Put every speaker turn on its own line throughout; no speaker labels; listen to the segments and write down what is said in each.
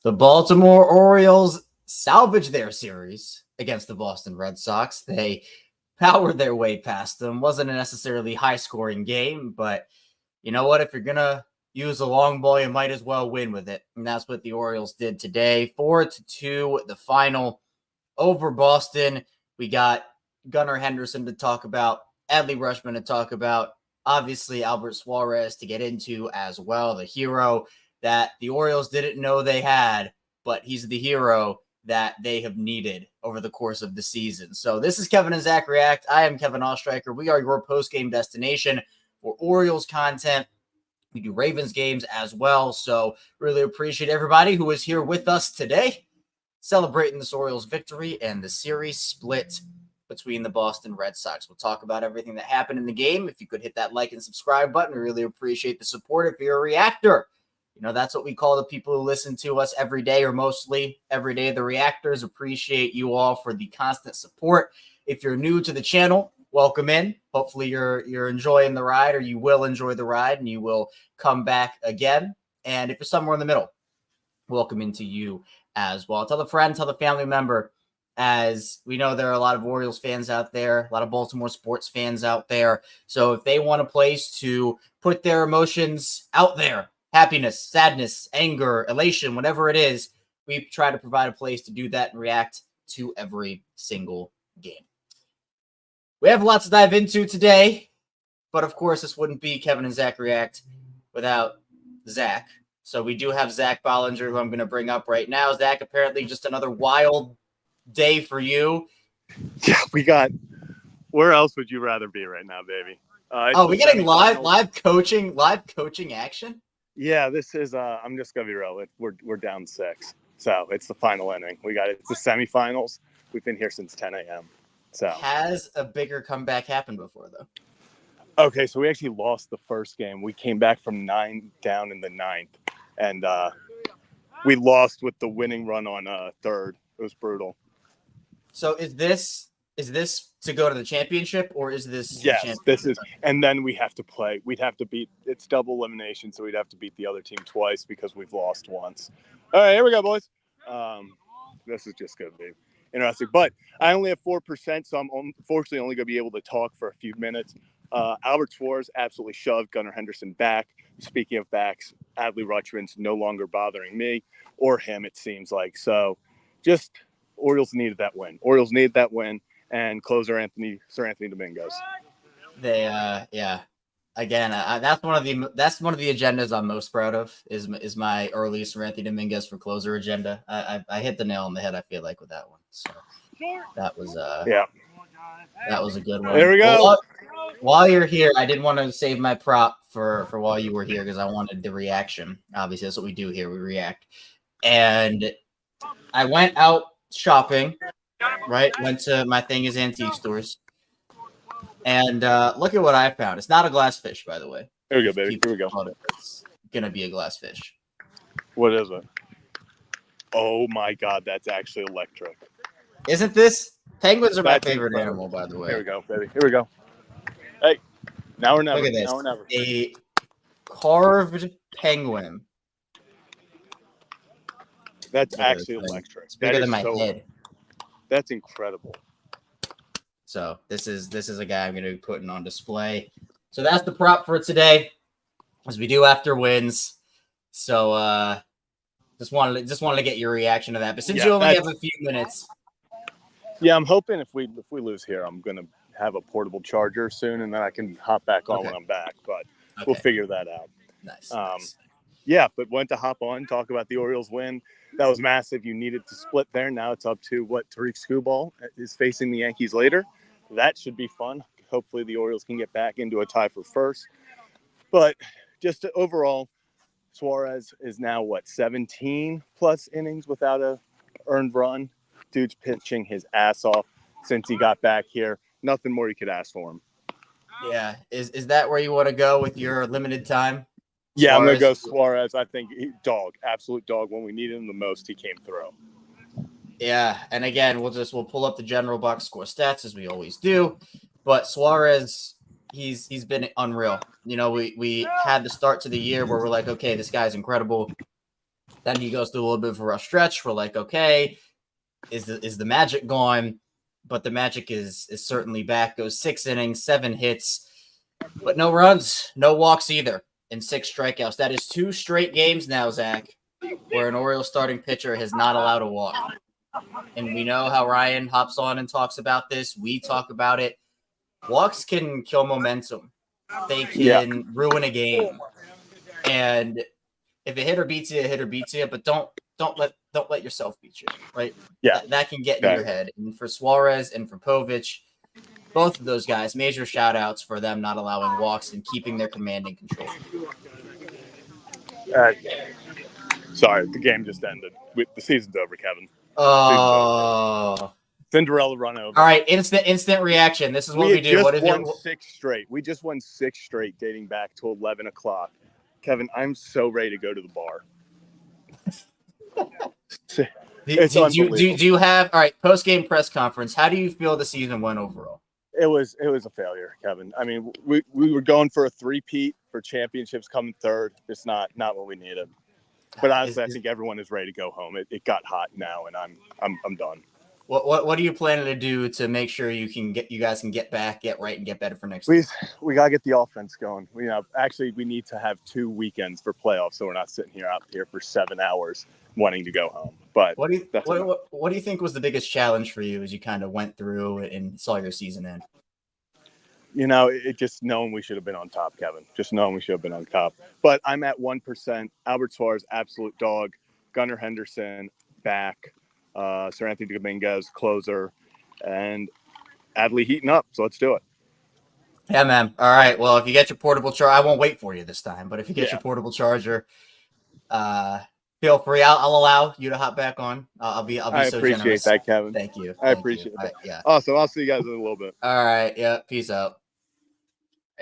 The Baltimore Orioles salvaged their series against the Boston Red Sox. They powered their way past them. Wasn't a necessarily high-scoring game, but you know what? If you're going to use a long ball, you might as well win with it. And that's what the Orioles did today. 4-2, the final over Boston. We got Gunnar Henderson to talk about, Adley Rutschman to talk about, obviously Albert Suarez to get into as well, the hero that the Orioles didn't know they had, but he's the hero that they have needed over the course of the season. So this is Kevin and Zach React. I am Kevin Ostreicher. We are your post-game destination for Orioles content. We do Ravens games as well. So really appreciate everybody who is here with us today, celebrating this Orioles victory and the series split between the Boston Red Sox. We'll talk about everything that happened in the game. If you could hit that like and subscribe button, we really appreciate the support. If you're a reactor, you know, that's what we call the people who listen to us every day or mostly every day. The reactors appreciate you all for the constant support. If you're new to the channel, welcome in. Hopefully you're enjoying the ride, or you will enjoy the ride and you will come back again. And if you're somewhere in the middle, welcome into you as well. Tell a friend, tell a family member, as we know there are a lot of Orioles fans out there, a lot of Baltimore sports fans out there. So if they want a place to put their emotions out there, happiness, sadness, anger, elation, whatever it is, we try to provide a place to do that and react to every single game. We have lots to dive into today, but of course, this wouldn't be Kevin and Zach React without Zach. So we do have Zach Ballinger, who I'm going to bring up right now. Zach, apparently just another wild day for you.
Yeah, we got. Where else would you rather be right now, baby?
We're getting live coaching action.
Yeah, this is. I'm just gonna be real. We're down 6, so it's the final inning. It's the semifinals. We've been here since 10 a.m. So
has a bigger comeback happened before, though?
Okay, so we actually lost the first game. We came back from 9 down in the 9th, and we lost with the winning run on third. It was brutal.
So is this to go to the championship, or is this?
Yes, this is, and then we have to play. We'd have to beat. It's double elimination, so we'd have to beat the other team twice because we've lost once. All right, here we go, boys. This is just going to be interesting. But I only have 4%, so I'm unfortunately only going to be able to talk for a few minutes. Albert Suarez absolutely shoved Gunnar Henderson back. Speaking of backs, Adley Rutschman's no longer bothering me or him, it seems like. So just Orioles needed that win. And closer Sir Anthony Domingos.
They again, that's one of the agendas I'm most proud of is my early Sir Anthony Domingos for closer agenda. I hit the nail on the head, I feel like, with that one. So that was that was a good one.
There we go.
Well, while you're here, I did want to save my prop for while you were here because I wanted the reaction. Obviously, that's what we do here. We react. And I went out shopping. Right, went to my thing is antique stores, and look at what I found. It's not a glass fish, by the way.
Here we go, baby. Here we go.
It's gonna be a glass fish.
What is it? Oh my God, that's actually electric.
Isn't this? Penguins are my favorite animal, by the way.
Here we go, baby. Here we go. Hey, now or never.
Look at this.
Now or never.
A carved penguin.
That's actually electric.
It's bigger than my head.
That's incredible.
So this is a guy I'm going to be putting on display. So that's the prop for today, as we do after wins. So just wanted to get your reaction to that. But since you only have a few minutes,
I'm hoping if we lose here, I'm going to have a portable charger soon, and then I can hop back on when I'm back. But we'll figure that out.
Nice.
Yeah, but went to hop on, talk about the Orioles win. That was massive. You needed to split there. Now it's up to Tariq Skubal is facing the Yankees later. That should be fun. Hopefully the Orioles can get back into a tie for first. But just overall, Suarez is now 17 plus innings without a earned run. Dude's pitching his ass off since he got back here. Nothing more you could ask for him.
Yeah. Is that where you want to go with your limited time?
Yeah, I'm going to go Suarez. I think absolute dog. When we needed him the most, he came through.
Yeah, and again, we'll pull up the general box score stats as we always do. But Suarez, he's been unreal. You know, we had the start to the year where we're like, okay, this guy's incredible. Then he goes through a little bit of a rough stretch. We're like, okay, is the magic gone? But the magic is certainly back. Goes 6 innings, 7 hits, but no runs, no walks either, and 6 strikeouts. That is 2 straight games now, Zach, where an Orioles starting pitcher has not allowed a walk. And we know how Ryan hops on and talks about this. We talk about it. Walks can kill momentum. They can ruin a game. And if a hitter beats you, a hitter beats you. But don't let yourself beat you, right?
Yeah,
that can get in your head. And for Suarez and for Povich, both of those guys, major shout outs for them not allowing walks and keeping their command and control.
Sorry, the game just ended. The season's over, Kevin.
Oh.
Cinderella run over.
All right, instant reaction. This is what we do. What is
won 6 straight. We just won 6 straight dating back to 11 o'clock. Kevin, I'm so ready to go to the bar.
Do you have, all right, post-game press conference, how do you feel the season went overall?
It was a failure, Kevin. I mean, we were going for a three-peat for championships coming third. It's not what we needed. But honestly, I think everyone is ready to go home. It got hot now, and I'm done.
What are you planning to do to make sure you guys can get back, get right, and get better for next
year? We gotta get the offense going. Actually, we need to have 2 weekends for playoffs, so we're not sitting out here for 7 hours wanting to go home. But
what do you think was the biggest challenge for you as you kind of went through and saw your season end?
It just knowing we should have been on top, Kevin. Just knowing we should have been on top. But I'm at 1%. Albert Suarez, absolute dog. Gunnar Henderson back. Sir Anthony Dominguez, closer, and Adley heating up. So let's do it.
Yeah, man. All right. Well, if you get your portable charger, I won't wait for you this time. But if you get your portable charger, feel free. I'll allow you to hop back on. I'll be so generous.
I appreciate that, Kevin.
Thank you.
I appreciate that.
Yeah.
Awesome. I'll see you guys in a little bit.
All right. Yeah. Peace out.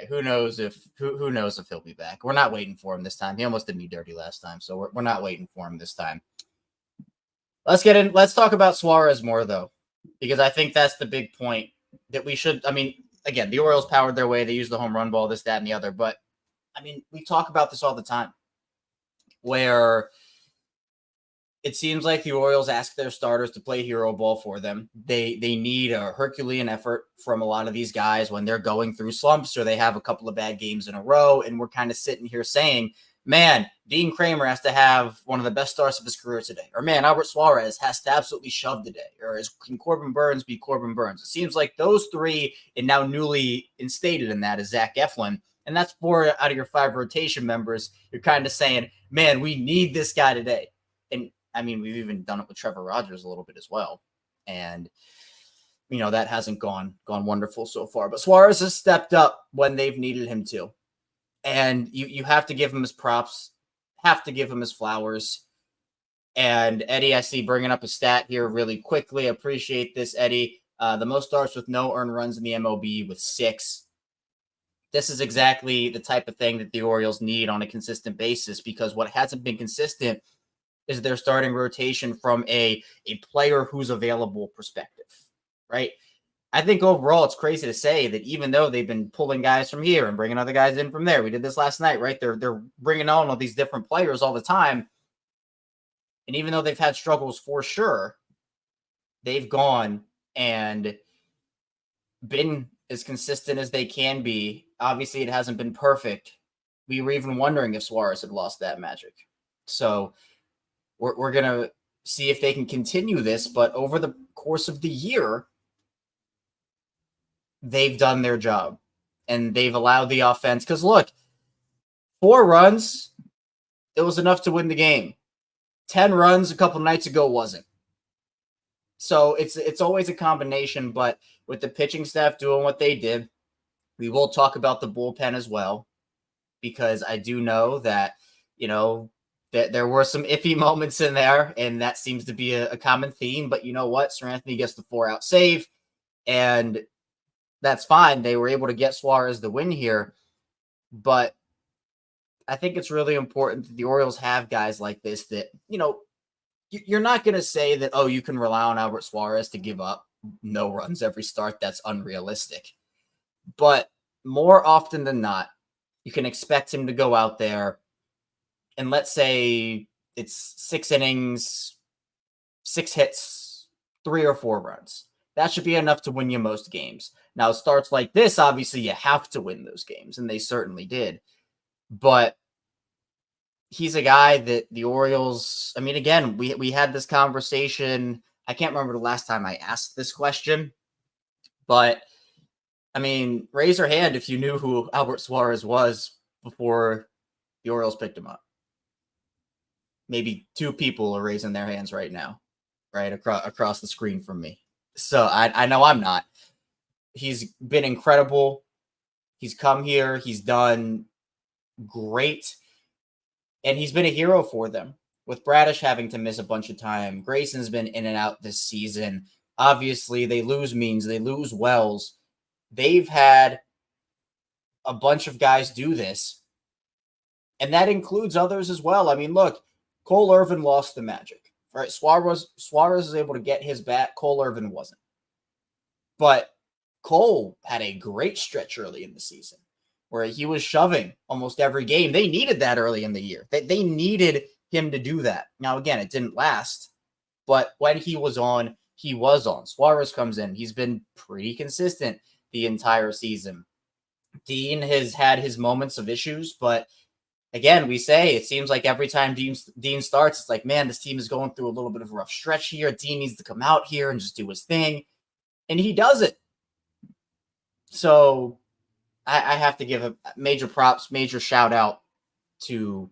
Who knows if he'll be back? We're not waiting for him this time. He almost did me dirty last time, so we're not waiting for him this time. Let's talk about Suarez more, though, because I think that's the big point that we should. I mean, again, the Orioles powered their way. They used the home run ball, this, that, and the other. But I mean, we talk about this all the time, where it seems like the Orioles ask their starters to play hero ball for them. They need a Herculean effort from a lot of these guys when they're going through slumps or they have a couple of bad games in a row. And we're kind of sitting here saying, man, Dean Kramer has to have one of the best starts of his career today. Or, man, Albert Suarez has to absolutely shove today. Or can Corbin Burns be Corbin Burns? It seems like those 3, and now newly instated in that is Zach Eflin. And that's 4 out of your 5 rotation members. You're kind of saying, man, we need this guy today. And, I mean, we've even done it with Trevor Rogers a little bit as well. And, that hasn't gone wonderful so far. But Suarez has stepped up when they've needed him to. And you have to give him his props, have to give him his flowers. And Eddie, I see bringing up a stat here really quickly. Appreciate this, Eddie. The most starts with no earned runs in the MLB with 6. This is exactly the type of thing that the Orioles need on a consistent basis, because what hasn't been consistent is their starting rotation from a player who's available perspective, right? I think overall it's crazy to say that even though they've been pulling guys from here and bringing other guys in from there, we did this last night, right? They're bringing on all these different players all the time. And even though they've had struggles for sure, they've gone and been as consistent as they can be. Obviously, it hasn't been perfect. We were even wondering if Suarez had lost that magic. So we're going to see if they can continue this. But over the course of the year, they've done their job. And they've allowed the offense. Because, look, 4 runs, it was enough to win the game. 10 runs a couple nights ago wasn't. So it's always a combination. But with the pitching staff doing what they did, we will talk about the bullpen as well. Because I do know that, that there were some iffy moments in there, and that seems to be a common theme. But you know what? Sir Anthony gets the 4-out save, and that's fine. They were able to get Suarez the win here. But I think it's really important that the Orioles have guys like this that, you're not going to say that, you can rely on Albert Suarez to give up no runs every start. That's unrealistic. But more often than not, you can expect him to go out there and let's say it's 6 innings, 6 hits, 3 or 4 runs. That should be enough to win you most games. Now, starts like this, obviously, you have to win those games, and they certainly did. But he's a guy that the Orioles, I mean, again, we had this conversation. I can't remember the last time I asked this question, but I mean, raise your hand if you knew who Albert Suarez was before the Orioles picked him up. Maybe 2 people are raising their hands right now, right across the screen from me. So I know I'm not. He's been incredible. He's come here. He's done great. And he's been a hero for them. With Bradish having to miss a bunch of time, Grayson's been in and out this season. Obviously, they lose Means, they lose Wells. They've had a bunch of guys do this. And that includes others as well. I mean, look, Cole Irvin lost the magic. All right, Suarez was able to get his bat. Cole Irvin wasn't. But Cole had a great stretch early in the season where he was shoving almost every game. They needed that early in the year. They needed him to do that. Now, again, it didn't last. But when he was on, he was on. Suarez comes in. He's been pretty consistent the entire season. Dean has had his moments of issues, but again, we say it seems like every time Dean starts, it's like, man, this team is going through a little bit of a rough stretch here. Dean needs to come out here and just do his thing. And he does it. So I have to give a major props, major shout out to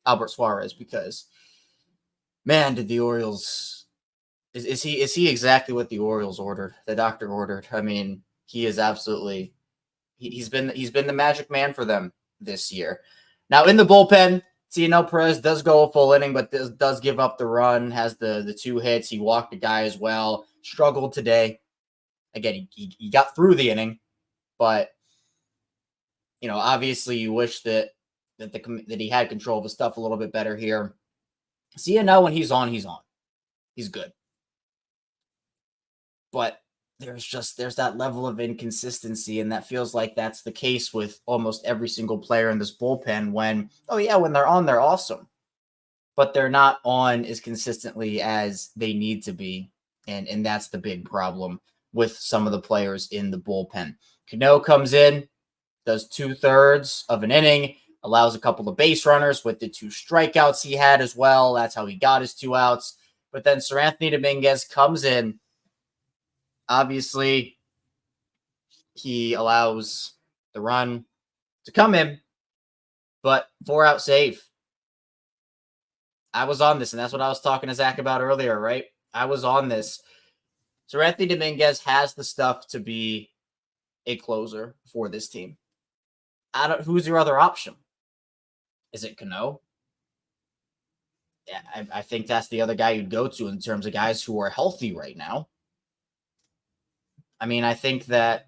Albert Suarez because, man, did the Orioles is he exactly what the Orioles ordered, the doctor ordered? I mean, he is absolutely he's been the magic man for them this year. Now in the bullpen, Cionel Perez does go a full inning, but does give up the run, has the 2 hits. He walked a guy as well, struggled today. Again, he got through the inning, but you know, obviously you wish that he had control of his stuff a little bit better here. Cionel, when he's on, he's good. But there's that level of inconsistency, and that feels like that's the case with almost every single player in this bullpen when they're on, they're awesome. But they're not on as consistently as they need to be. And that's the big problem with some of the players in the bullpen. Cano comes in, does 2/3 of an inning, allows a couple of base runners with the 2 strikeouts he had as well. That's how he got his 2 outs. But then Seranthony Dominguez comes in. Obviously, he allows the run to come in, but 4-out save. I was on this, and that's what I was talking to Zach about earlier, right? I was on this. Seranthony Dominguez has the stuff to be a closer for this team. Who's your other option? Is it Cano? Yeah, I think that's the other guy you'd go to in terms of guys who are healthy right now. I mean, I think that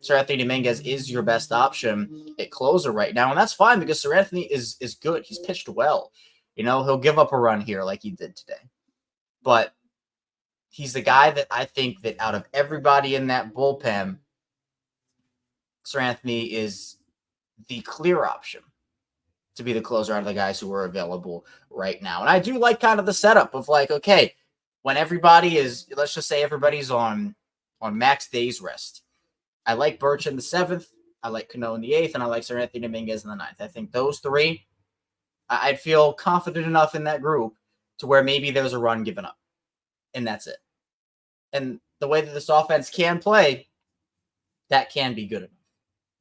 Seranthony Dominguez is your best option at closer right now, and that's fine because Seranthony is good. He's pitched well. You know, he'll give up a run here like he did today. But he's the guy that I think that out of everybody in that bullpen, Seranthony is the clear option to be the closer out of the guys who are available right now. And I do like kind of the setup of like, okay, when everybody is, let's just say everybody's on max days rest. I like Birch in the 7th. I like Cano in the 8th, and I like Seranthony Dominguez in the 9th. I think those 3, I'd feel confident enough in that group to where maybe there's a run given up, and that's it. And the way that this offense can play, that can be good enough.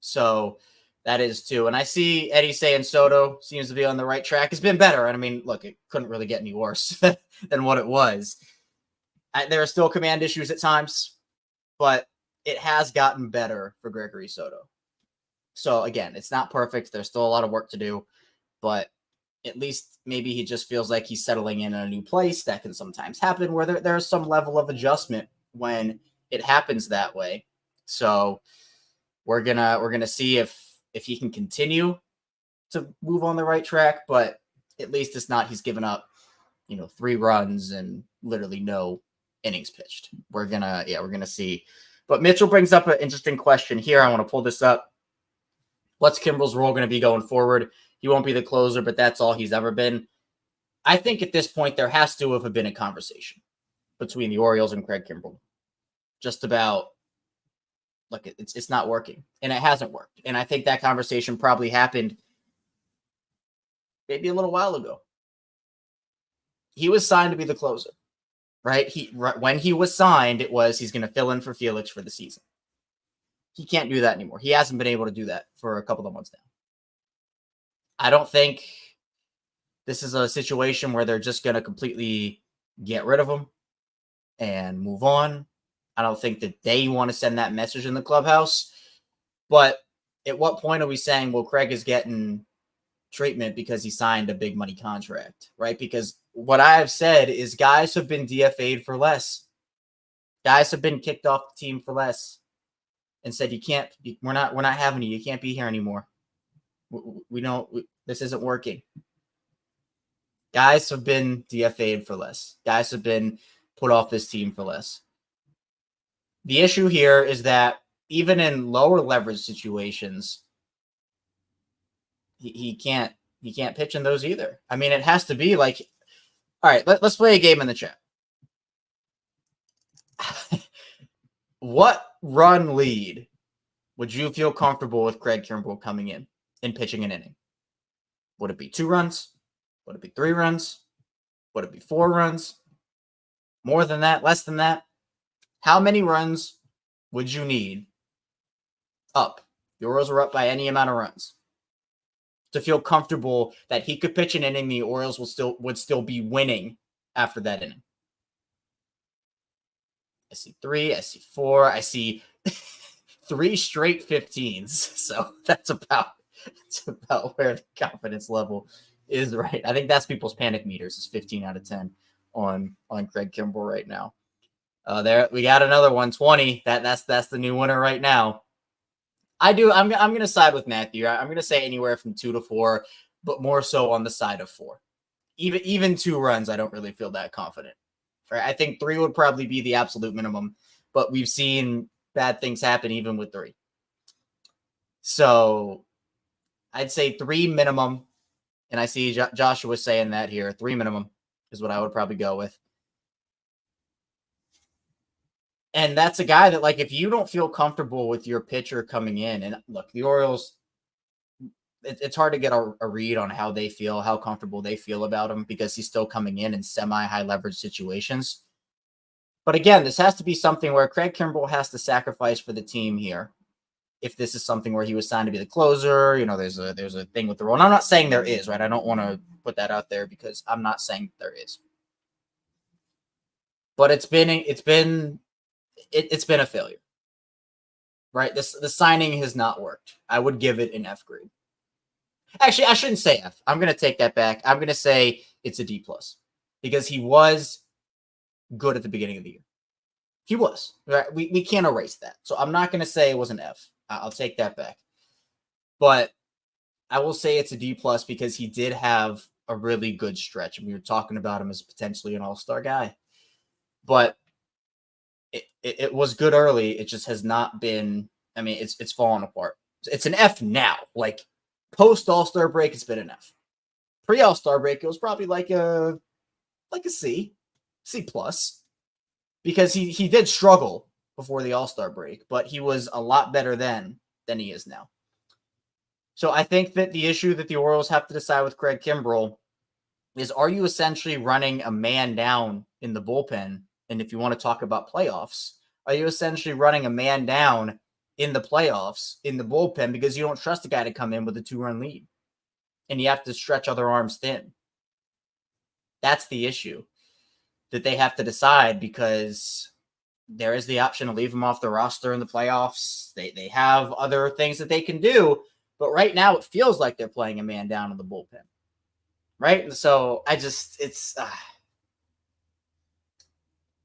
So that is too. And I see Eddie saying Soto seems to be on the right track. It's been better. And I mean, look, it couldn't really get any worse than what it was. There are still command issues at times, but it has gotten better for Gregory Soto. So again, it's not perfect. There's still a lot of work to do, but at least maybe he just feels like he's settling in a new place. That can sometimes happen where there's some level of adjustment when it happens that way. So we're gonna see if he can continue to move on the right track, but at least it's not he's given up, 3 runs and literally no innings pitched. We're gonna see. But Mitchell brings up an interesting question here. I want to pull this up. What's Kimbrel's role going to be going forward? He won't be the closer, but that's all he's ever been. I think at this point there has to have been a conversation between the Orioles and Craig Kimbrell just about, look, it's not working, and it hasn't worked. And I think that conversation probably happened maybe a little while ago. He was signed to be the closer, right? When he was signed, it was he's going to fill in for Felix for the season. He can't do that anymore. He hasn't been able to do that for a couple of months now. I don't think this is a situation where they're just going to completely get rid of him and move on. I don't think that they want to send that message in the clubhouse. But at what point are we saying, well, Craig is getting treatment because he signed a big money contract, right? Because what I have said is guys have been DFA'd for less. Guys have been kicked off the team for less and said, we're not having you. You can't be here anymore. This isn't working. Guys have been DFA'd for less. Guys have been put off this team for less. The issue here is that even in lower leverage situations, he can't pitch in those either. I mean, it has to be like, all right, let's play a game in the chat. What run lead would you feel comfortable with Craig Kimbrell coming in and pitching an inning? Would it be 2 runs? Would it be 3 runs? Would it be 4 runs? More than that? Less than that? How many runs would you need up? The Orioles are up by any amount of runs to feel comfortable that he could pitch an inning. The Orioles would still be winning after that inning. I see 3. I see 4. I see 3 straight 15s. So that's about where the confidence level is right. I think that's people's panic meters is 15 out of 10 on Craig Kimbrell right now. There we got another 120. That's the new winner right now. I'm going to side with Matthew. I'm going to say anywhere from 2 to 4, but more so on the side of 4. Even 2 runs, I don't really feel that confident. Right? I think 3 would probably be the absolute minimum, but we've seen bad things happen even with 3. So I'd say 3 minimum, and I see Joshua saying that here. 3 minimum is what I would probably go with. And that's a guy that, like, if you don't feel comfortable with your pitcher coming in, and look, the Orioles, it's hard to get a read on how they feel, how comfortable they feel about him, because he's still coming in semi-high leverage situations. But again, this has to be something where Craig Kimbrell has to sacrifice for the team here. If this is something where he was signed to be the closer, there's a thing with the role. And I'm not saying there is, right? I don't want to put that out there because I'm not saying there is. But it's been a failure, right? The signing has not worked. I would give it an F grade. Actually, I shouldn't say F. I'm going to take that back. I'm going to say it's a D+ because he was good at the beginning of the year. He was, right? We can't erase that. So I'm not going to say it was an F. I'll take that back. But I will say it's a D+ because he did have a really good stretch. And we were talking about him as potentially an all-star guy. But it was good early. It just has not been, I mean, it's fallen apart. It's an F now. Like, post All-Star break, it's been an F. Pre All-Star break, it was probably like a C+, because he did struggle before the All-Star break, but he was a lot better then than he is now. So I think that the issue that the Orioles have to decide with Craig Kimbrell is, are you essentially running a man down in the bullpen? And if you want to talk about playoffs, are you essentially running a man down in the playoffs in the bullpen because you don't trust a guy to come in with a 2-run lead and you have to stretch other arms thin? That's the issue that they have to decide, because there is the option to leave him off the roster in the playoffs. They have other things that they can do, but right now it feels like they're playing a man down in the bullpen. Right? And so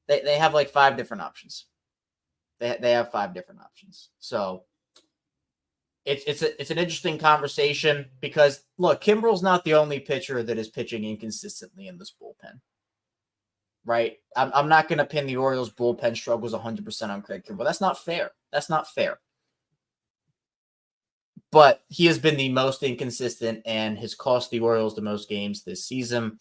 they have like 5 different options. They have 5 different options. So it's an interesting conversation because, look, Kimbrell's not the only pitcher that is pitching inconsistently in this bullpen. Right? I'm not going to pin the Orioles bullpen struggles 100% on Craig Kimbrell. That's not fair. That's not fair. But he has been the most inconsistent and has cost the Orioles the most games this season.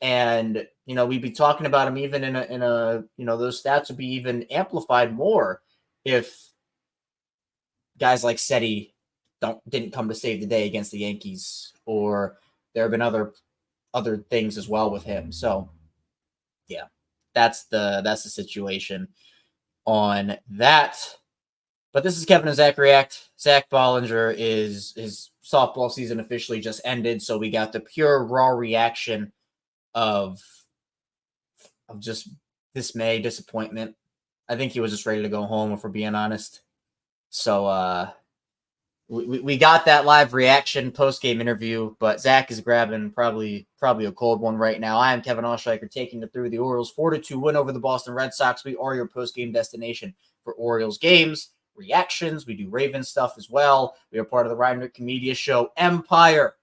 And, we'd be talking about him even in a those stats would be even amplified more if guys like Seti didn't come to save the day against the Yankees, or there have been other things as well with him. So yeah, that's the situation on that. But this is Kevin and Zach React. Zach Ballinger his softball season officially just ended, so we got the pure raw reaction of just dismay, disappointment. I think he was just ready to go home, if we're being honest. So we got that live reaction post-game interview, but Zach is grabbing probably a cold one right now. I am Kevin Oshreicher, taking you through the Orioles 4-2 win over the Boston Red Sox. We are your post-game destination for Orioles games, reactions. We do Ravens stuff as well. We are part of the Ryan Ripken Media Show Empire,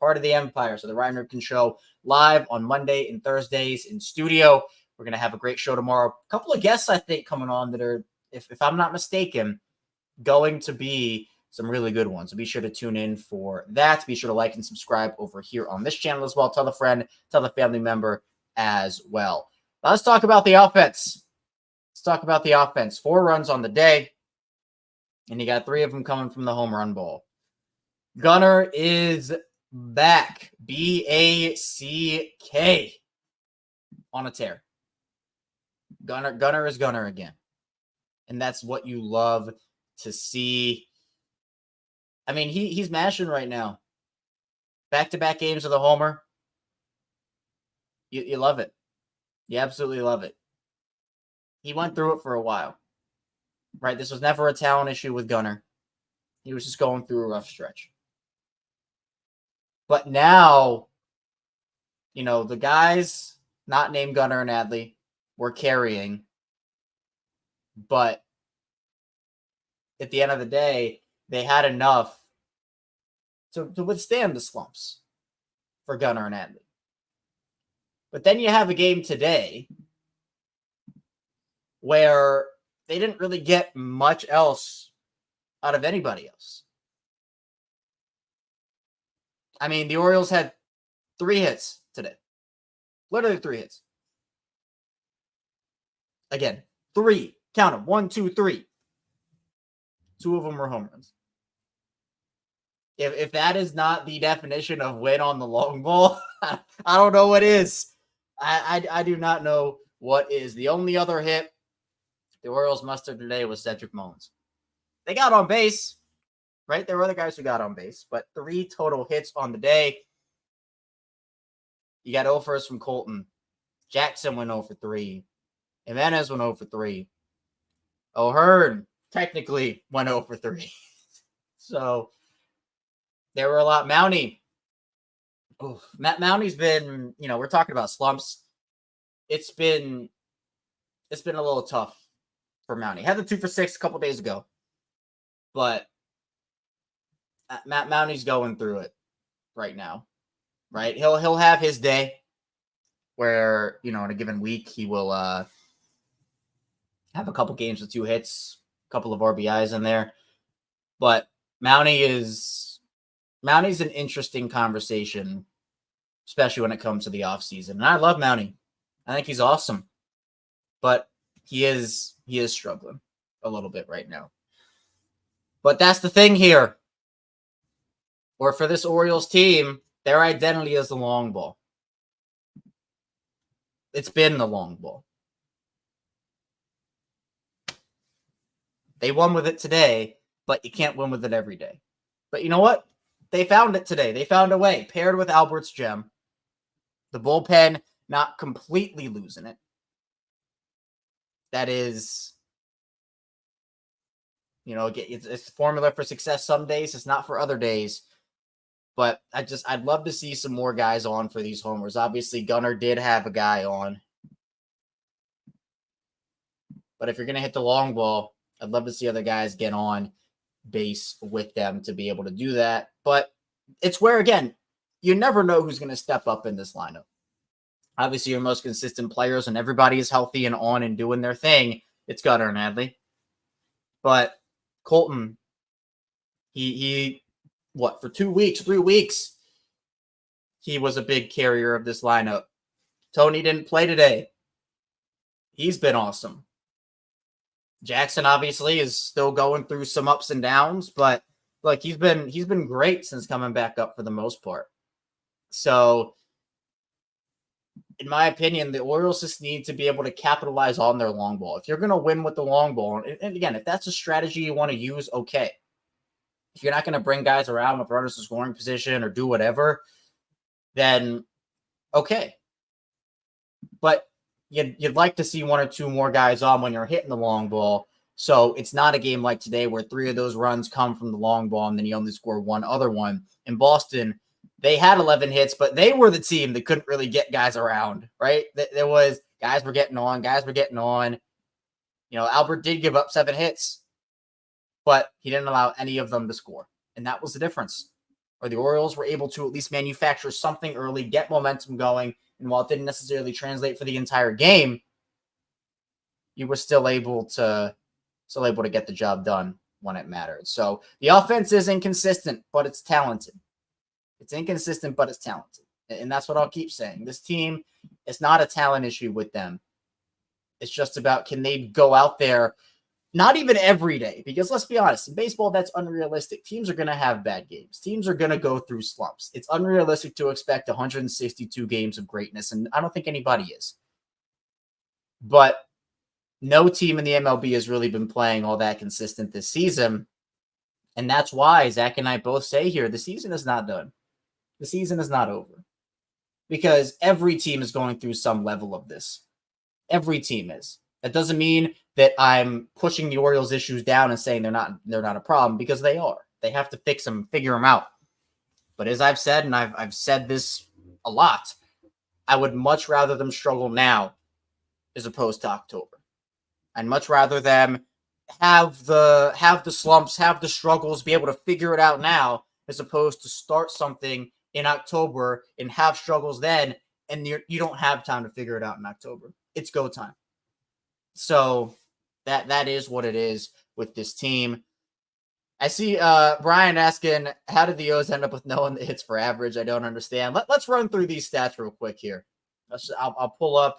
part of the Empire. So the Ryan Ripken Show live on Monday and Thursdays in studio. We're going to have a great show tomorrow. A couple of guests, I think, coming on that are, if I'm not mistaken, going to be some really good ones. So be sure to tune in for that. Be sure to like and subscribe over here on this channel as well. Tell a friend, tell a family member as well. Now let's talk about the offense. Let's talk about the offense. 4 runs on the day, and you got 3 of them coming from the home run ball. Gunnar is back. B-A-C-K. On a tear. Gunnar is Gunnar again. And that's what you love to see. I mean, he's mashing right now. Back-to-back games of the homer. You love it. You absolutely love it. He went through it for a while. Right? This was never a talent issue with Gunnar. He was just going through a rough stretch. But now, the guys not named Gunnar and Adley were carrying. But at the end of the day, they had enough to withstand the slumps for Gunnar and Adley. But then you have a game today where they didn't really get much else out of anybody else. I mean, the Orioles had 3 hits today. Literally 3 hits. Again, 3. Count them. 1, 2, 3. 2 of them were home runs. If that is not the definition of win on the long ball, I don't know what is. I do not know what is. The only other hit the Orioles mustered today was Cedric Mullins. They got on base, right? There were other guys who got on base, but 3 total hits on the day. You got 0 first from Colton. Jackson went 0 for 3. Jimenez went 0 for 3. O'Hearn technically went 0 for 3. So there were a lot. Mountie. Matt Mountie's been, we're talking about slumps. It's been a little tough for Mountie. Had the 2 for 6 a couple days ago. But Matt Mountie's going through it right now. Right? He'll have his day where, in a given week he will have a couple games with 2 hits, a couple of RBIs in there. But Mounnie's an interesting conversation, especially when it comes to the offseason. And I love Mountie. I think he's awesome. But he is struggling a little bit right now. But that's the thing here. Or for this Orioles team, their identity is the long ball. It's been the long ball. They won with it today, but you can't win with it every day. But you know what? They found it today. They found a way. Paired with Albert's gem. The bullpen not completely losing it. That is, it's formula for success some days. It's not for other days. But I'd love to see some more guys on for these homers. Obviously, Gunnar did have a guy on. But if you're going to hit the long ball, I'd love to see other guys get on base with them to be able to do that. But it's where, again, you never know who's going to step up in this lineup. Obviously, your most consistent players, and everybody is healthy and on and doing their thing, it's Gunnar and Adley. But Colton, he for 2 weeks, 3 weeks, he was a big carrier of this lineup. Tony didn't play today. He's been awesome. Jackson obviously is still going through some ups and downs, but like he's been great since coming back up for the most part. So in my opinion, the Orioles just need to be able to capitalize on their long ball. If you're going to win with the long ball, and again, if that's a strategy you want to use, okay. If you're not going to bring guys around with runners in scoring position or do whatever, then okay. But you'd like to see one or two more guys on when you're hitting the long ball. So it's not a game like today where 3 of those runs come from the long ball and then you only score one other one. In Boston, they had 11 hits, but they were the team that couldn't really get guys around, right? There was guys were getting on. You know, Albert did give up 7 hits, but he didn't allow any of them to score. And that was the difference. Or the Orioles were able to at least manufacture something early, get momentum going. And while it didn't necessarily translate for the entire game, you were still able to get the job done when it mattered. So the offense is inconsistent, but it's talented. It's inconsistent, but it's talented. And that's what I'll keep saying. This team, it's not a talent issue with them. It's just about, can they go out there, not even every day, because let's be honest, in baseball, that's unrealistic. Teams are going to have bad games. Teams are going to go through slumps. It's unrealistic to expect 162 games of greatness, and I don't think anybody is. But no team in the MLB has really been playing all that consistent this season, and that's why Zach and I both say here, the season is not done. The season is not over, because every team is going through some level of this. Every team is. That doesn't mean that I'm pushing the Orioles issues down and saying they're not a problem, because they are. They have to fix them, figure them out. But as I've said, and I've said this a lot, I would much rather them struggle now as opposed to October. I'd much rather them have the slumps, have the struggles, be able to figure it out now, as opposed to start something in October and have struggles then, and you don't have time to figure it out in October. It's go time. So that is what it is with this team. I see Brian asking, how did the O's end up with no one that hits for average? I don't understand. Let's run through these stats real quick here. I'll pull up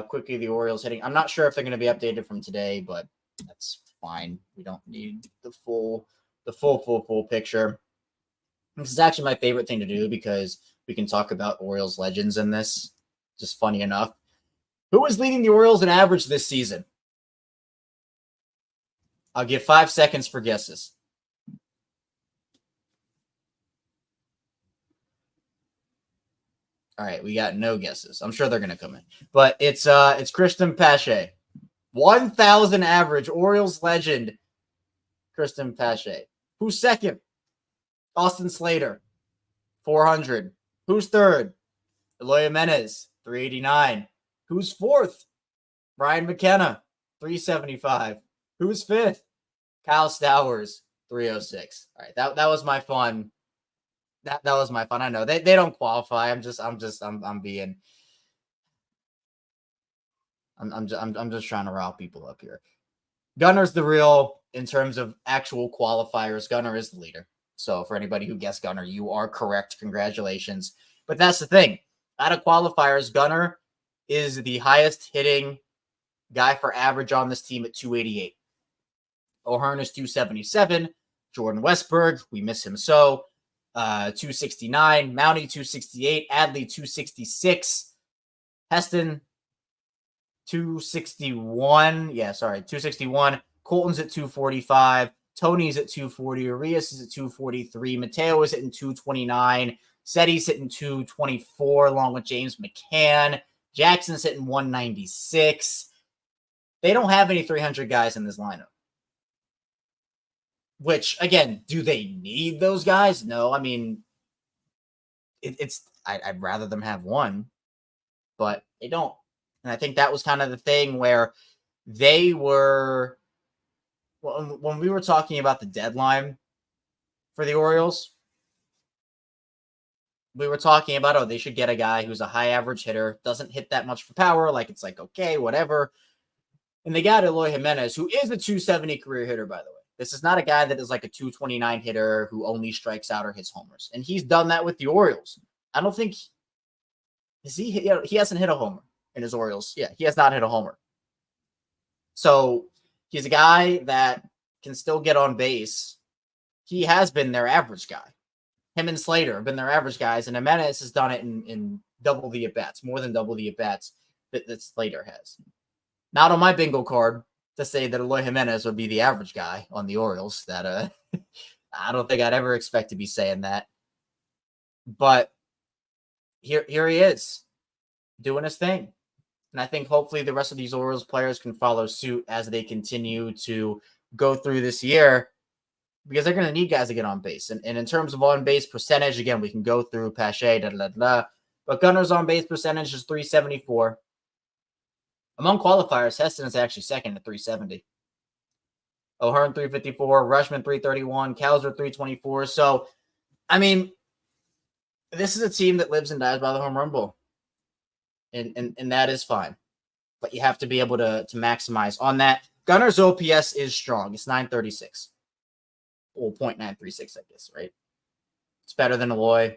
quickly the Orioles hitting. I'm not sure if they're going to be updated from today, but that's fine. We don't need the full picture. This is actually my favorite thing to do, because we can talk about Orioles legends in this. Just funny enough. Who is leading the Orioles in average this season? I'll give 5 seconds for guesses. All right, we got no guesses. I'm sure they're going to come in. But it's Kristen Pache. 1,000 average, Orioles legend, Kristen Pache. Who's second? Austin Slater, 400. Who's third? Eloy Jimenez, 389. Who's fourth? Brian McKenna, 375. Who's fifth? Kyle Stowers, 306. All right, that was my fun. That was my fun. I know they don't qualify. I'm just trying to rile people up here. Gunnar's the real, in terms of actual qualifiers, Gunnar is the leader. So for anybody who guessed Gunnar, you are correct. Congratulations. But that's the thing. Out of qualifiers, Gunnar is the highest hitting guy for average on this team at 288. O'Hearn is 277. Jordan Westberg, we miss him so. 269. Mountie, 268. Adley, 266. Heston, 261. 261. Colton's at 245. Tony's at 240. Arias is at 243. Mateo is hitting 229. Setty's hitting 224 along with James McCann. Jackson's hitting 196. They don't have any 300 guys in this lineup. Which, again, do they need those guys? No, I mean, I'd rather them have one, but they don't. And I think that was kind of the thing where they were, when we were talking about the deadline for the Orioles, we were talking about, they should get a guy who's a high average hitter, doesn't hit that much for power. Like, it's like, okay, whatever. And they got Eloy Jimenez, who is a 270 career hitter, by the way. This is not a guy that is like a 229 hitter who only strikes out or hits homers. And he's done that with the Orioles. I don't think he hasn't hit a homer in his Orioles. Yeah, he has not hit a homer. So he's a guy that can still get on base. He has been their average guy. Him and Slater have been their average guys, and Jimenez has done it in double the at-bats, more than double the at-bats that Slater has. Not on my bingo card to say that Eloy Jimenez would be the average guy on the Orioles. That I don't think I'd ever expect to be saying that. But here he is doing his thing. And I think hopefully the rest of these Orioles players can follow suit as they continue to go through this year, because they're going to need guys to get on base. And in terms of on-base percentage, again, we can go through Pache, but Gunnar's on-base percentage is .374. Among qualifiers, Heston is actually second at .370. O'Hearn, .354. Rushman, .331. Cowser, .324. So, I mean, this is a team that lives and dies by the home run ball. And that is fine. But you have to be able to maximize on that. Gunnar's OPS is strong. It's .936. Well, .936, I guess, right? It's better than Eloy.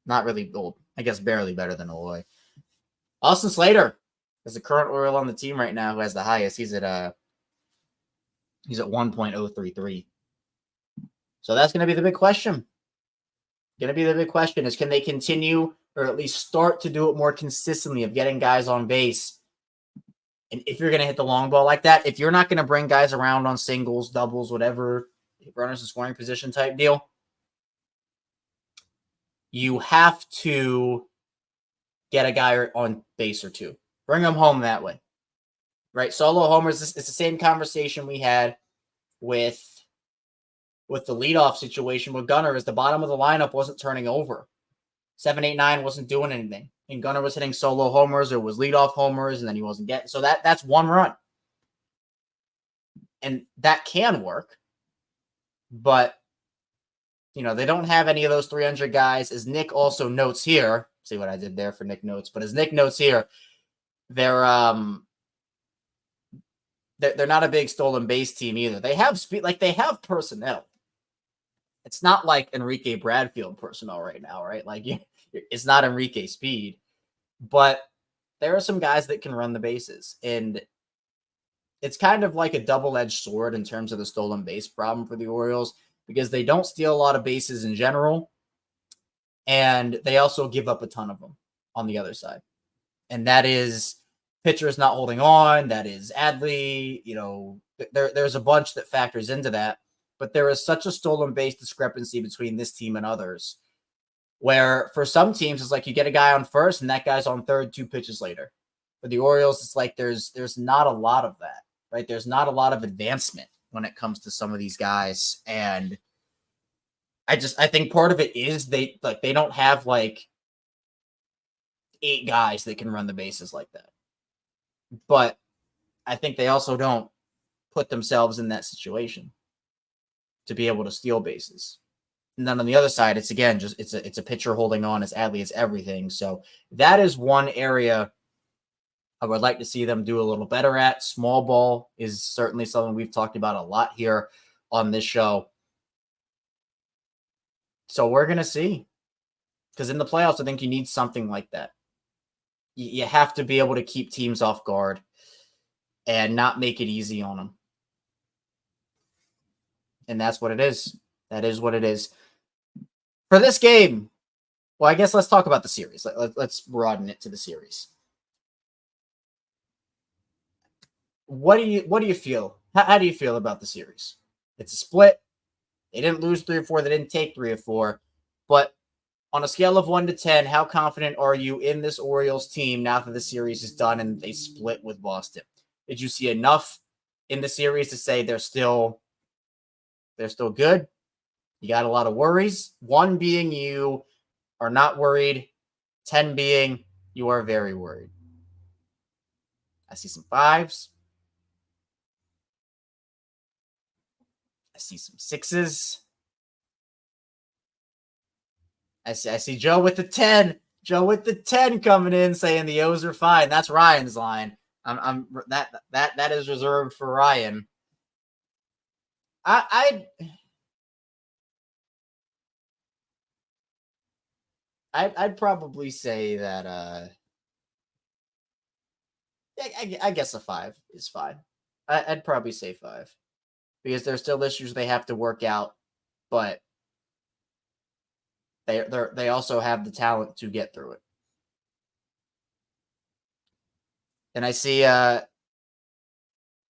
Not really, well, I guess barely better than Eloy. Austin Slater is the current Oriole on the team right now who has the highest. He's at 1.033. So that's going to be the big question. Is can they continue or at least start to do it more consistently of getting guys on base? And if you're going to hit the long ball like that, if you're not going to bring guys around on singles, doubles, whatever, runners in scoring position type deal, you have to get a guy on base or two. Bring them home that way. Right? Solo homers, it's the same conversation we had with the leadoff situation with Gunnar, as the bottom of the lineup wasn't turning over. 7, 8, 9 wasn't doing anything. And Gunnar was hitting solo homers or was leadoff homers, and then he wasn't getting. So that's one run. And that can work. But, they don't have any of those 300 guys. As Nick also notes here, see what I did there for Nick notes, but as Nick notes here, they're not a big stolen base team either. They have speed, like they have personnel. It's not like Enrique Bradfield personnel right now, right? Like it's not Enrique speed, but there are some guys that can run the bases, and it's kind of like a double-edged sword in terms of the stolen base problem for the Orioles, because they don't steal a lot of bases in general, and they also give up a ton of them on the other side. And that is pitchers not holding on. That is Adley. There's a bunch that factors into that. But there is such a stolen base discrepancy between this team and others, where for some teams, it's like you get a guy on first and that guy's on third 2 pitches later. For the Orioles, it's like there's not a lot of that, right? There's not a lot of advancement when it comes to some of these guys. And I think part of it is they don't have like 8 guys that can run the bases like that. But I think they also don't put themselves in that situation to be able to steal bases. And then on the other side, it's again just it's a pitcher holding on. It's Adley, it's everything. So that is one area I would like to see them do a little better at. Small ball is certainly something we've talked about a lot here on this show. So we're gonna see, because in the playoffs, I think you need something like that. You have to be able to keep teams off guard and not make it easy on them. And that's what it is. That is what it is. For this game, well, I guess let's talk about the series. Let's broaden it to the series. What do you feel? How do you feel about the series? It's a split. They didn't lose 3 or 4. They didn't take 3 or 4. But on a scale of 1 to 10, how confident are you in this Orioles team now that the series is done and they split with Boston? Did you see enough in the series to say they're still good? You got a lot of worries. 1 being you are not worried. 10 being you are very worried. I see some 5s. I see some 6s. I see Joe with the 10. Joe with the 10 coming in saying the O's are fine. That's Ryan's line. That is reserved for Ryan. I'd probably say that I guess a 5 is fine. I'd probably say 5 because there's still issues they have to work out, but they also have the talent to get through it. And I see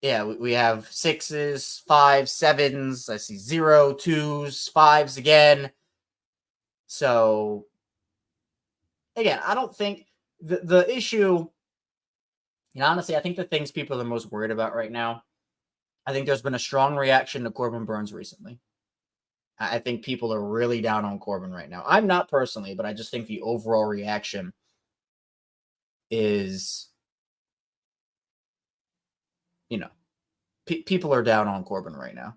yeah, we have 6s, 5s, 7s. I see 0, 2s, 5s again. So again, I don't think the issue, honestly, I think the things people are most worried about right now, I think there's been a strong reaction to Corbin Burnes recently. I think people are really down on Corbin right now. I'm not personally, but I just think the overall reaction is, people are down on Corbin right now.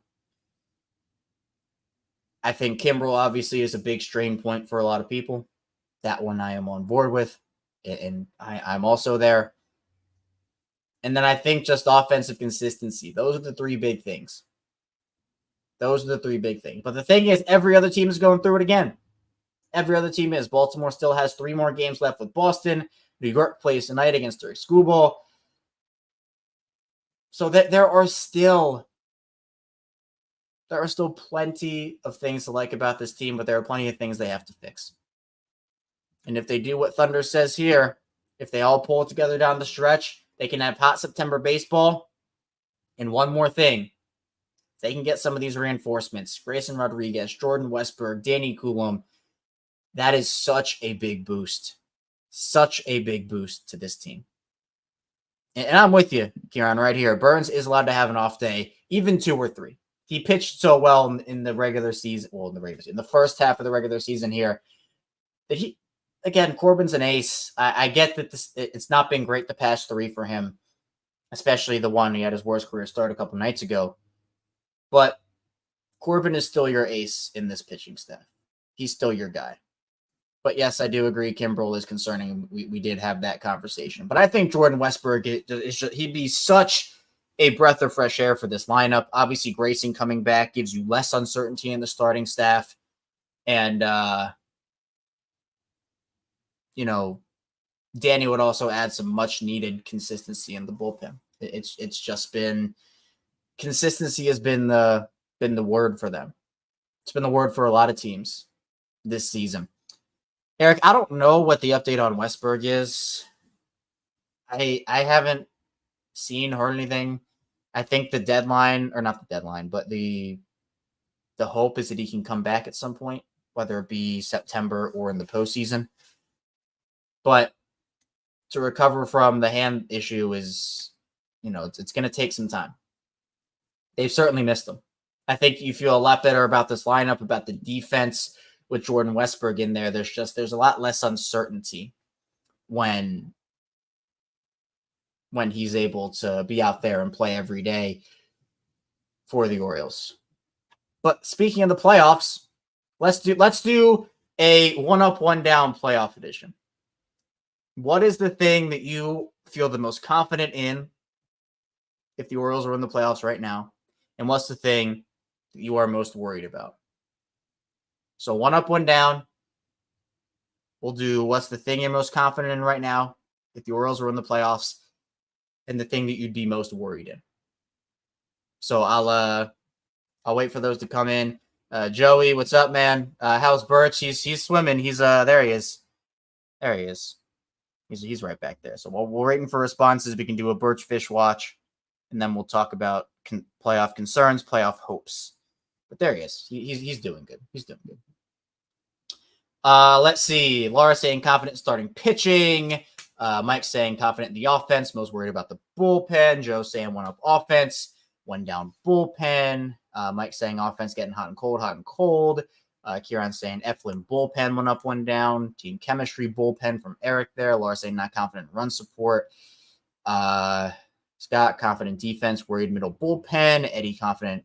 I think Kimbrel obviously is a big strain point for a lot of people. That one I am on board with, and I'm also there. And then I think just offensive consistency. Those are the three big things. But the thing is, every other team is going through it again. Every other team is. Baltimore still has 3 more games left with Boston. New York plays tonight against their Screwball. So that there are still plenty of things to like about this team, but there are plenty of things they have to fix. And if they do what Thunder says here, if they all pull together down the stretch, they can have hot September baseball. And one more thing, they can get some of these reinforcements. Grayson Rodriguez, Jordan Westberg, Danny Coulomb. That is such a big boost. Such a big boost to this team. And I'm with you, Kieran, right here. Burnes is allowed to have an off day, even 2 or 3. He pitched so well in the regular season. Well, in the first half of the regular season here, that again, Corbin's an ace. I get that it's not been great the past 3 for him, especially the one he had his worst career start a couple nights ago. But Corbin is still your ace in this pitching staff. He's still your guy. But yes, I do agree Kimbrel is concerning. We did have that conversation. But I think Jordan Westberg, he'd be such a breath of fresh air for this lineup. Obviously, Grayson coming back gives you less uncertainty in the starting staff. And, Danny would also add some much-needed consistency in the bullpen. It's just been – consistency has been the word for them. It's been the word for a lot of teams this season. Eric, I don't know what the update on Westberg is. I haven't seen, heard anything. I think the deadline, or not the deadline, but the hope is that he can come back at some point, whether it be September or in the postseason. But to recover from the hand issue is, it's going to take some time. They've certainly missed him. I think you feel a lot better about this lineup, about the defense with Jordan Westberg in there. There's a lot less uncertainty when he's able to be out there and play every day for the Orioles. But speaking of the playoffs, let's do a 1-up, 1-down playoff edition. What is the thing that you feel the most confident in if the Orioles are in the playoffs right now? And what's the thing that you are most worried about? So 1-up, 1-down. We'll do what's the thing you're most confident in right now if the Orioles are in the playoffs, and the thing that you'd be most worried in. So I'll wait for those to come in. Joey, what's up, man? How's Birch? He's swimming. He's there he is. There he is. He's right back there. So we're waiting for responses. We can do a Birch Fish watch, and then we'll talk about playoff concerns, playoff hopes. But there he is. He's doing good. He's doing good. Let's see. Laura saying confident starting pitching. Mike saying confident in the offense. Most worried about the bullpen. Joe saying 1-up offense, 1-down bullpen. Mike saying offense getting hot and cold. Kieran saying Eflin bullpen, 1-up, 1-down. Team chemistry bullpen from Eric there. Laura saying not confident in run support. Scott confident defense, worried middle bullpen. Eddie confident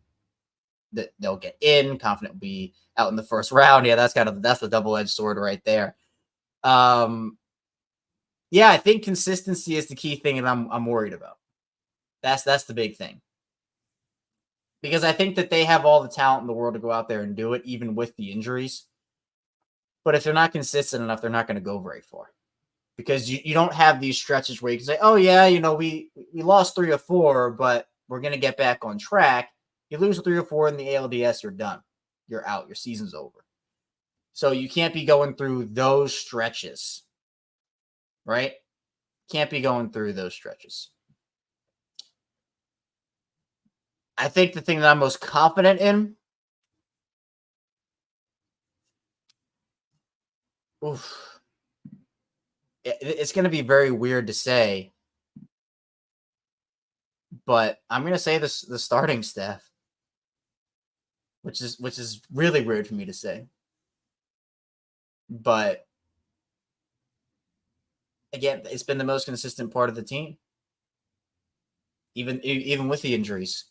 that they'll get in. Confident will be out in the first round. Yeah, that's the double-edged sword right there. Yeah, I think consistency is the key thing, and I'm worried about. That's the big thing. Because I think that they have all the talent in the world to go out there and do it, even with the injuries. But if they're not consistent enough, they're not going to go very far. Because you don't have these stretches where you can say, oh, yeah, we lost 3 or 4, but we're going to get back on track. You lose 3 or 4 in the ALDS, you're done. You're out. Your season's over. So you can't be going through those stretches, right? Can't be going through those stretches. I think the thing that I'm most confident in, it's going to be very weird to say, but I'm going to say the starting staff, which is really weird for me to say. But again, it's been the most consistent part of the team, even with the injuries,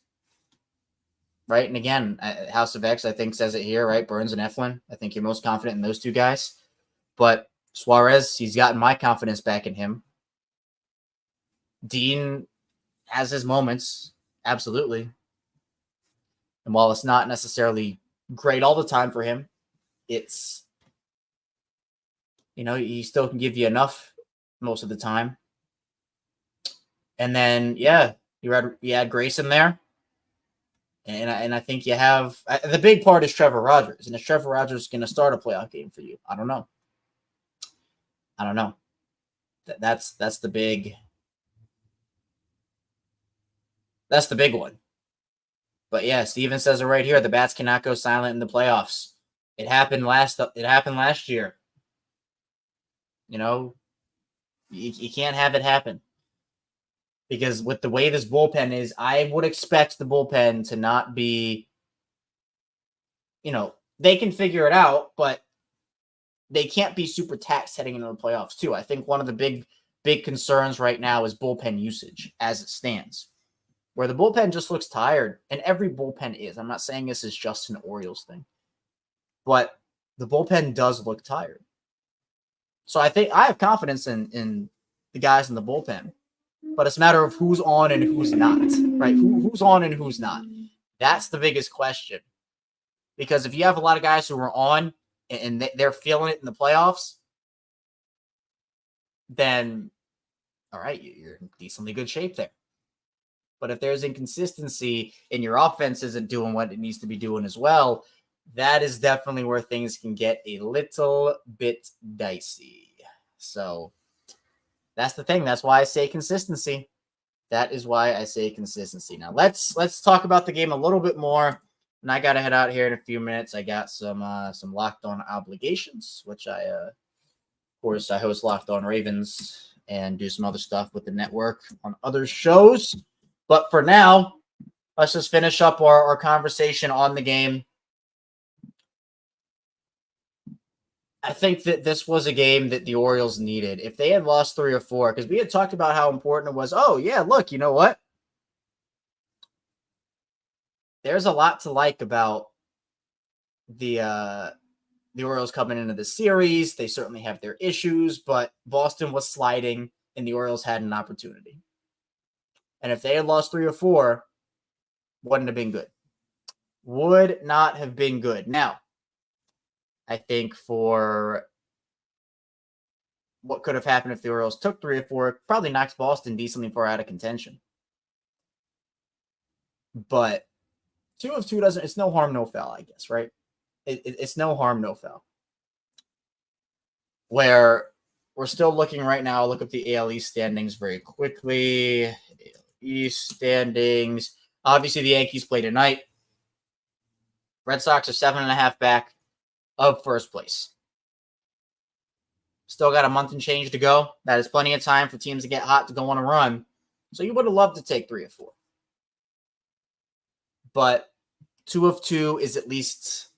right? And again, House of X, I think, says it here, right? Burns and Eflin. I think you're most confident in those two guys. But Suarez, he's gotten my confidence back in him. Dean has his moments, absolutely. And while it's not necessarily great all the time for him, it's, he still can give you enough most of the time. And then, yeah, you had Grayson there. And I think you have the big part is Trevor Rogers. And is Trevor Rogers going to start a playoff game for you? I don't know. That's the big one. But yeah, Steven says it right here. The bats cannot go silent in the playoffs. It happened last year. You can't have it happen. Because with the way this bullpen is, I would expect the bullpen to not be, they can figure it out, but they can't be super taxed heading into the playoffs too. I think one of the big concerns right now is bullpen usage as it stands, where the bullpen just looks tired, and every bullpen is. I'm not saying this is just an Orioles thing, but the bullpen does look tired. So I think I have confidence in the guys in the bullpen, but it's a matter of who's on and who's not, right? Who's on and who's not. That's the biggest question. Because if you have a lot of guys who are on and they're feeling it in the playoffs, then, all right, you're in decently good shape there. But if there's inconsistency and your offense isn't doing what it needs to be doing as well, that is definitely where things can get a little bit dicey. So that's the thing. That's why I say consistency. That is why I say consistency. Now let's talk about the game a little bit more. And I gotta head out here in a few minutes. I got some Locked On obligations, which of course, I host Locked On Ravens and do some other stuff with the network on other shows. But for now, let's just finish up our conversation on the game. I think that this was a game that the Orioles needed. If they had lost 3 or 4, because we had talked about how important it was. Oh, yeah, look, you know what? There's a lot to like about the Orioles coming into the series. They certainly have their issues, but Boston was sliding, and the Orioles had an opportunity. And if they had lost 3 or 4, wouldn't have been good. Would not have been good. Now, I think for what could have happened if the Orioles took 3 or 4, it probably knocks Boston decently far out of contention. But 2 of 2 doesn't, it's no harm, no foul, I guess, right? It's no harm, no foul. Where we're still looking right now, look up the AL East standings very quickly. AL East standings. Obviously, the Yankees play tonight. Red Sox are 7.5 back of first place. Still got a month and change to go. That is plenty of time for teams to get hot to go on a run. So you would have loved to take 3 or 4. But 2 of 2 is at least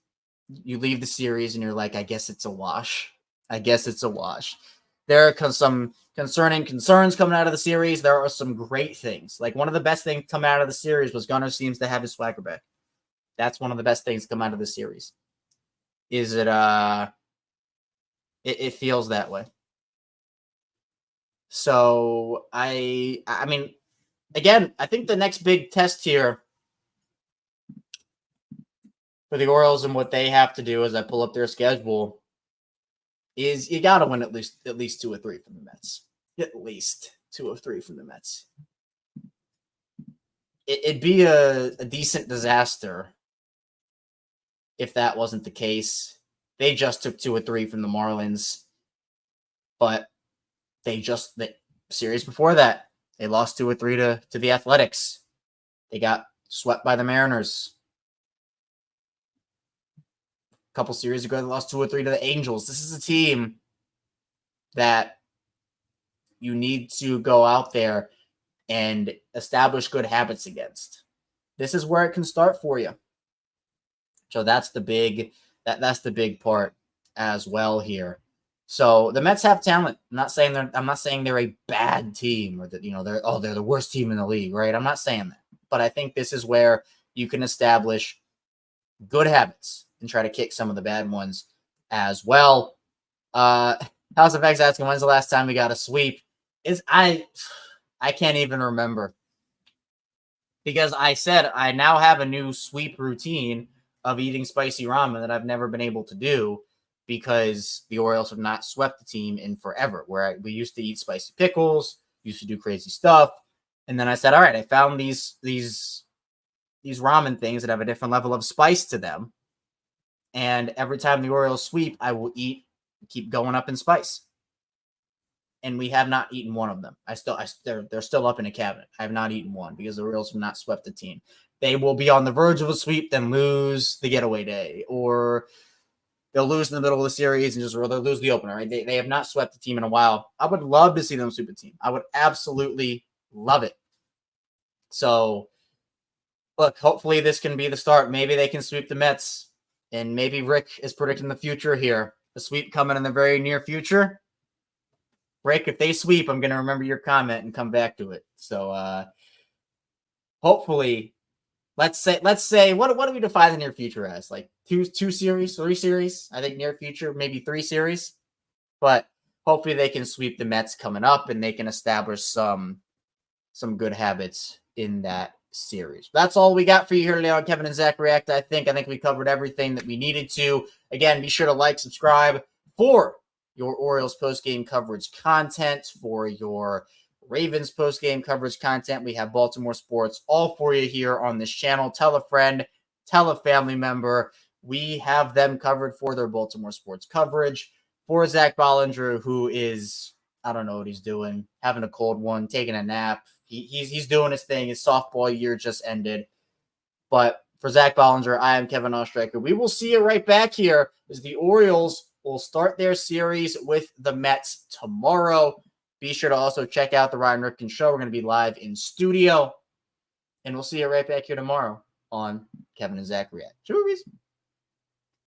you leave the series and you're like, I guess it's a wash. There are some concerning concerns coming out of the series. There are some great things. Like one of the best things coming out of the series was Gunnar seems to have his swagger back. That's one of the best things come out of the series. Is it it feels that way. So I mean, again, I think the next big test here for the Orioles and what they have to do as I pull up their schedule is you got to win at least 2 or 3 from the Mets. At least 2 or 3 from the Mets. It'd be a decent disaster if that wasn't the case. They just took 2 or 3 from the Marlins, but the series before that, they lost 2 or 3 to the Athletics. They got swept by the Mariners. A couple series ago, they lost 2 or 3 to the Angels. This is a team that you need to go out there and establish good habits against. This is where it can start for you. So that's the big part as well here. So the Mets have talent. I'm not saying they're a bad team or that they're the worst team in the league, right? I'm not saying that. But I think this is where you can establish good habits and try to kick some of the bad ones as well. House of X asking, when's the last time we got a sweep? I can't even remember. Because I said I now have a new sweep routine of eating spicy ramen that I've never been able to do because the Orioles have not swept the team in forever, where we used to eat spicy pickles, used to do crazy stuff. And then I said, all right, I found these ramen things that have a different level of spice to them. And every time the Orioles sweep, I will keep going up in spice. And we have not eaten one of them. They're still up in a cabinet. I have not eaten one because the Orioles have not swept the team. They will be on the verge of a sweep, then lose the getaway day, or they'll lose in the middle of the series and they'll lose the opener. Right? They have not swept the team in a while. I would love to see them sweep the team. I would absolutely love it. So, look, hopefully this can be the start. Maybe they can sweep the Mets, and maybe Rick is predicting the future here. The sweep coming in the very near future. Rick, if they sweep, I'm going to remember your comment and come back to it. So, hopefully, let's say, what do we define the near future as? Like two series, 3 series? I think near future, maybe 3 series. But hopefully they can sweep the Mets coming up and they can establish some good habits in that series. That's all we got for you here today on Kevin and Zach React. I think we covered everything that we needed to. Again, be sure to like, subscribe for your Orioles post-game coverage content, for your Ravens post-game coverage content. We have Baltimore sports all for you here on this channel. Tell a friend, tell a family member. We have them covered for their Baltimore sports coverage. For Zach Ballinger, who is, I don't know what he's doing, having a cold one, taking a nap. He's doing his thing. His softball year just ended. But for Zach Ballinger, I am Kevin Oestreicher. We will see you right back here as the Orioles will start their series with the Mets tomorrow. Be sure to also check out the Ryan Ripken Show. We're going to be live in studio. And we'll see you right back here tomorrow on Kevin and Zach React. Cheers.